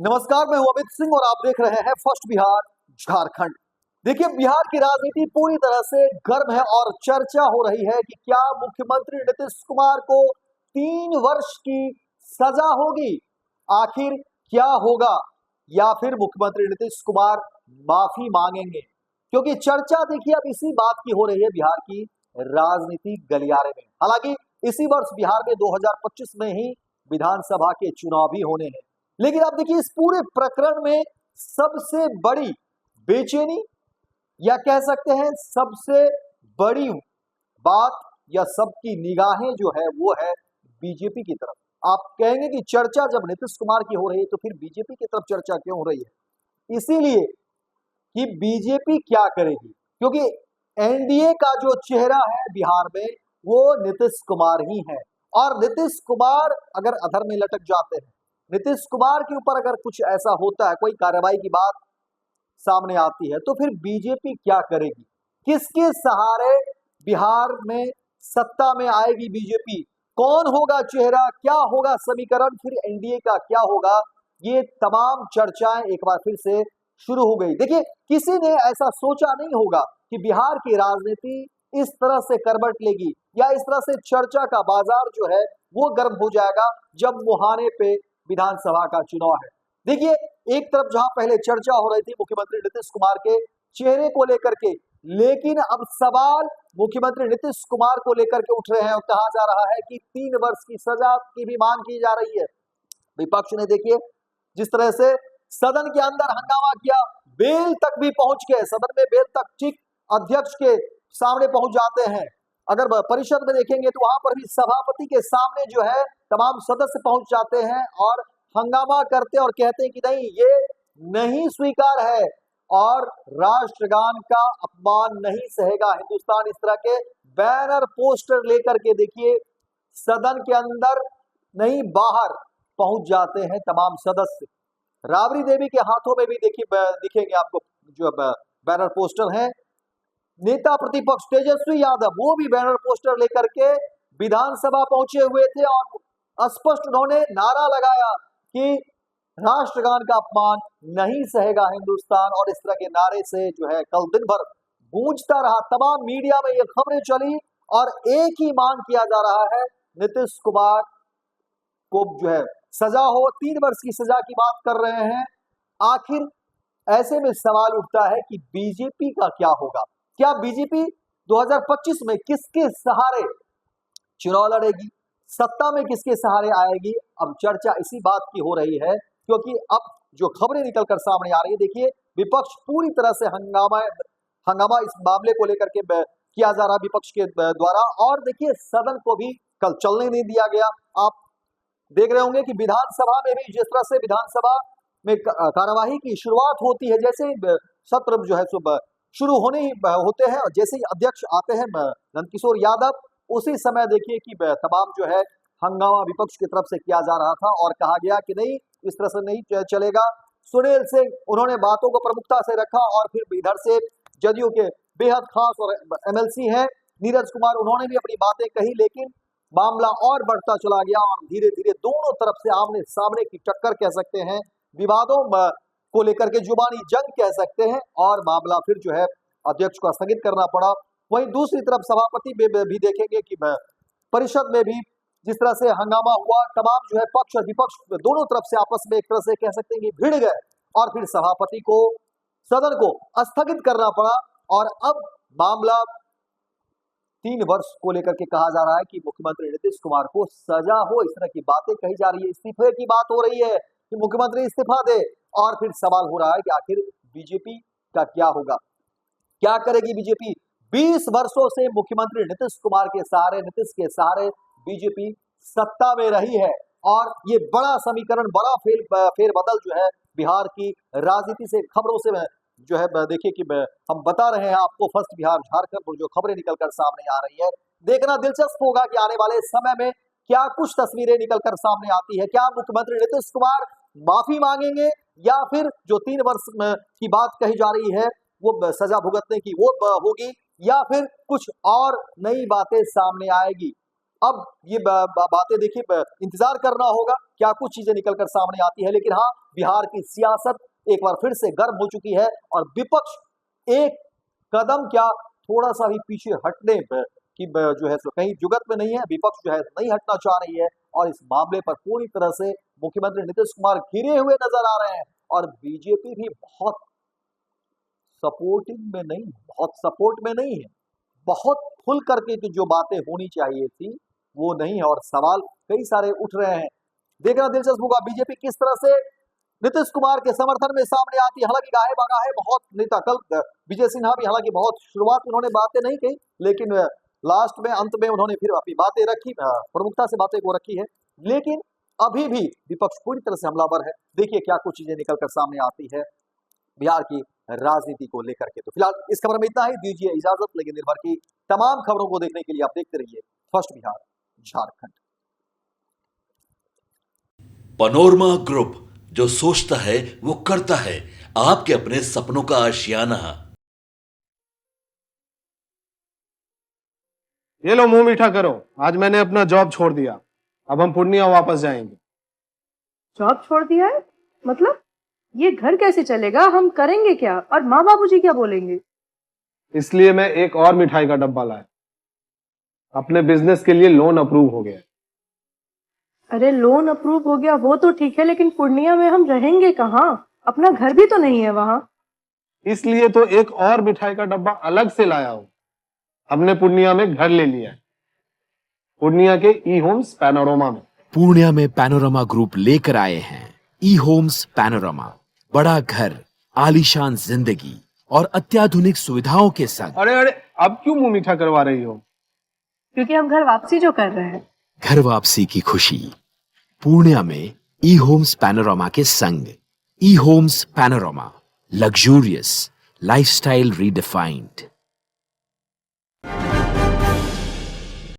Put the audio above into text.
नमस्कार, मैं हूं अमित सिंह और आप देख रहे हैं फर्स्ट बिहार झारखंड। देखिए, बिहार की राजनीति पूरी तरह से गर्म है और चर्चा हो रही है कि क्या मुख्यमंत्री नीतीश कुमार को 3 वर्ष की सजा होगी। आखिर क्या होगा, या फिर मुख्यमंत्री नीतीश कुमार माफी मांगेंगे? क्योंकि चर्चा देखिए अब इसी बात की हो रही है बिहार की राजनीति गलियारे में। हालांकि इसी वर्ष बिहार में 2025 में ही विधानसभा के चुनाव भी होने हैं, लेकिन अब देखिए इस पूरे प्रकरण में सबसे बड़ी बेचैनी, या कह सकते हैं सबसे बड़ी बात, या सबकी निगाहें जो है वो है बीजेपी की तरफ। आप कहेंगे कि चर्चा जब नीतीश कुमार की हो रही है तो फिर बीजेपी की तरफ चर्चा क्यों हो रही है? इसीलिए कि बीजेपी क्या करेगी, क्योंकि एनडीए का जो चेहरा है बिहार में वो नीतीश कुमार ही है। और नीतीश कुमार अगर अधर में लटक जाते हैं, नीतीश कुमार के ऊपर अगर कुछ ऐसा होता है, कोई कार्रवाई की बात सामने आती है, तो फिर बीजेपी क्या करेगी? किसके सहारे बिहार में सत्ता में आएगी बीजेपी? कौन होगा चेहरा, क्या होगा समीकरण, फिर एनडीए का क्या होगा? ये तमाम चर्चाएं एक बार फिर से शुरू हो गई। देखिए, किसी ने ऐसा सोचा नहीं होगा कि बिहार की राजनीति इस तरह से करवट लेगी, या इस तरह से चर्चा का बाजार जो है वो गर्म हो जाएगा जब मुहाने पे विधानसभा का चुनाव है। देखिए, एक तरफ जहां पहले चर्चा हो रही थी मुख्यमंत्री नीतीश कुमार के चेहरे को लेकर के, लेकिन अब सवाल मुख्यमंत्री नीतीश कुमार को लेकर के उठ रहे हैं और कहा जा रहा है कि 3 वर्ष की सजा की भी मांग की जा रही है। विपक्ष ने देखिए जिस तरह से सदन के अंदर हंगामा किया, बेल तक भी पहुंच गए, सदन में बेल तक ठीक अध्यक्ष के सामने पहुंच जाते हैं। अगर परिषद में देखेंगे तो वहां पर भी सभापति के सामने जो है तमाम सदस्य पहुंच जाते हैं और हंगामा करते हैं और कहते हैं कि नहीं, ये नहीं स्वीकार है और राष्ट्रगान का अपमान नहीं सहेगा हिंदुस्तान। इस तरह के बैनर पोस्टर लेकर के देखिए सदन के अंदर नहीं बाहर पहुंच जाते हैं तमाम सदस्य। राबड़ी देवी के हाथों में भी देखिए दिखेंगे आपको जो बैनर पोस्टर हैं। नेता प्रतिपक्ष तेजस्वी यादव वो भी बैनर पोस्टर लेकर के विधानसभा पहुंचे हुए थे और स्पष्ट उन्होंने नारा लगाया कि राष्ट्रगान का अपमान नहीं सहेगा हिंदुस्तान। और इस तरह के नारे से जो है कल दिन भर गूंजता रहा, तमाम मीडिया में ये खबरें चली और एक ही मांग किया जा रहा है, नीतीश कुमार को जो है सजा हो, 3 वर्ष की सजा की बात कर रहे हैं। आखिर ऐसे में सवाल उठता है कि बीजेपी का क्या होगा? क्या बीजेपी 2025 में किसके सहारे चुनाव लड़ेगी, सत्ता में किसके सहारे आएगी? अब चर्चा इसी बात की हो रही है, क्योंकि अब जो खबरें निकलकर सामने आ रही है, देखिए विपक्ष पूरी तरह से हंगामा इस मामले को लेकर के किया जा रहा विपक्ष के द्वारा। और देखिए सदन को भी कल चलने नहीं दिया गया। आप देख रहे होंगे कि विधानसभा में भी जिस तरह से विधानसभा में कार्यवाही की शुरुआत होती है, जैसे ही सत्र जो है शुरू होने ही होते हैं और जैसे ही अध्यक्ष आते हैं नंदकिशोर यादव, उसी समय देखिए कि तमाम जो है हंगामा विपक्ष की तरफ से किया जा रहा था और कहा गया कि नहीं, इस तरह से नहीं चलेगा। सुनील सिंह उन्होंने बातों को प्रमुखता से रखा और फिर इधर से जदयू के बेहद खास और एमएलसी हैं नीरज कुमार, उन्होंने भी अपनी बातें कही, लेकिन मामला और बढ़ता चला गया और धीरे धीरे दोनों तरफ से आमने सामने की टक्कर कह सकते हैं, विवादों को लेकर के जुबानी जंग कह सकते हैं, और मामला फिर जो है अध्यक्ष को स्थगित करना पड़ा। वहीं दूसरी तरफ सभापति भी देखेंगे कि परिषद में भी जिस तरह से हंगामा हुआ, तमाम जो है पक्ष और विपक्ष दोनों तरफ से आपस में एक तरह से कह सकते हैं कि भिड़ गए और फिर सभापति को सदन को स्थगित करना पड़ा। और अब मामला 3 वर्ष को लेकर के कहा जा रहा है कि मुख्यमंत्री नीतीश कुमार को सजा हो, इस तरह की बातें कही जा रही है, इस्तीफे की बात हो रही है कि मुख्यमंत्री इस्तीफा दे। और फिर सवाल हो रहा है कि आखिर बीजेपी का क्या होगा, क्या करेगी बीजेपी? 20 वर्षों से मुख्यमंत्री नीतीश कुमार के सहारे, नीतीश के सहारे बीजेपी सत्ता में रही है और ये बड़ा समीकरण, बड़ा फेरबदल जो है बिहार की राजनीति से खबरों से जो है देखिए कि हम बता रहे हैं आपको फर्स्ट बिहार झारखंड पर जो खबरें निकलकर सामने आ रही है। देखना दिलचस्प होगा कि आने वाले समय में क्या कुछ तस्वीरें निकलकर सामने आती है। क्या मुख्यमंत्री नीतीश कुमार माफी मांगेंगे, या फिर जो 3 वर्ष की बात कही जा रही है वो सजा भुगतने की वो होगी, या फिर कुछ और नई बातें सामने आएगी? अब ये बातें देखिए इंतजार करना होगा। क्या कुछ चीजें निकलकर सामने आती है। लेकिन हाँ, बिहार की सियासत एक बार फिर से गर्म हो चुकी है और विपक्ष एक कदम क्या थोड़ा सा भी पीछे हटने की जो है सो कहीं जुगत में नहीं है। विपक्ष जो है नहीं हटना चाह रही है और इस मामले पर पूरी तरह से मुख्यमंत्री नीतीश कुमार घिरे हुए नजर आ रहे हैं और बीजेपी भी बहुत सपोर्टिंग में नहीं, बहुत सपोर्ट में नहीं है। बहुत खुल करके की जो बातें होनी चाहिए थी वो नहीं है और सवाल कई सारे उठ रहे हैं। देखना दिलचस्प होगा बीजेपी किस तरह से नीतीश कुमार के समर्थन में सामने आती है। हालांकि गाहे बगाहे बहुत नेता, कल विजय सिन्हा भी हालांकि बहुत शुरुआत में उन्होंने बातें नहीं कही, लेकिन लास्ट में अंत में उन्होंने फिर अपनी बातें रखी, प्रमुखता से बातें को रखी है। लेकिन अभी भी विपक्ष पूरी तरह से हमलावर है। देखिए क्या कुछ चीजें निकलकर सामने आती है बिहार की राजनीति को लेकर के। तो फिलहाल इस खबर में इतना ही, दीजिए इजाजत। लेकिन निर्भर की तमाम खबरों को देखने के लिए आप देखते रहिए first Bihar Jharkhand. Panorama group, जो सोचता है वो करता है। आपके अपने सपनों का आशियाना। ये लो मुंह मीठा करो, आज मैंने अपना जॉब छोड़ दिया। अब हम पूर्णिया वापस जाएंगे। जॉब छोड़ दिया है? मतलब ये घर कैसे चलेगा? हम करेंगे क्या? और माँ बाबूजी क्या बोलेंगे? इसलिए मैं एक और मिठाई का डब्बा लाया। अपने बिजनेस के लिए लोन अप्रूव हो गया। अरे लोन अप्रूव हो गया वो तो ठीक है, लेकिन पूर्णिया में हम रहेंगे कहाँ? अपना घर भी तो नहीं है वहाँ। इसलिए तो एक और मिठाई का डब्बा अलग से लाया हूँ। हमने पूर्णिया में घर ले लिया है, पूर्णिया के ई होम्स पैनोरमा में। पूर्णिया में पैनोरमा ग्रुप लेकर आए हैं ई होम्स पैनोरमा। बड़ा घर, आलीशान जिंदगी और अत्याधुनिक सुविधाओं के संग। अरे अरे, अब क्यों मुंह मीठा करवा रही हो? क्योंकि हम घर वापसी जो कर रहे हैं। घर वापसी की खुशी पूर्णिया में ई होम्स पैनोरमा के संग। E homes panorama, luxurious lifestyle redefined.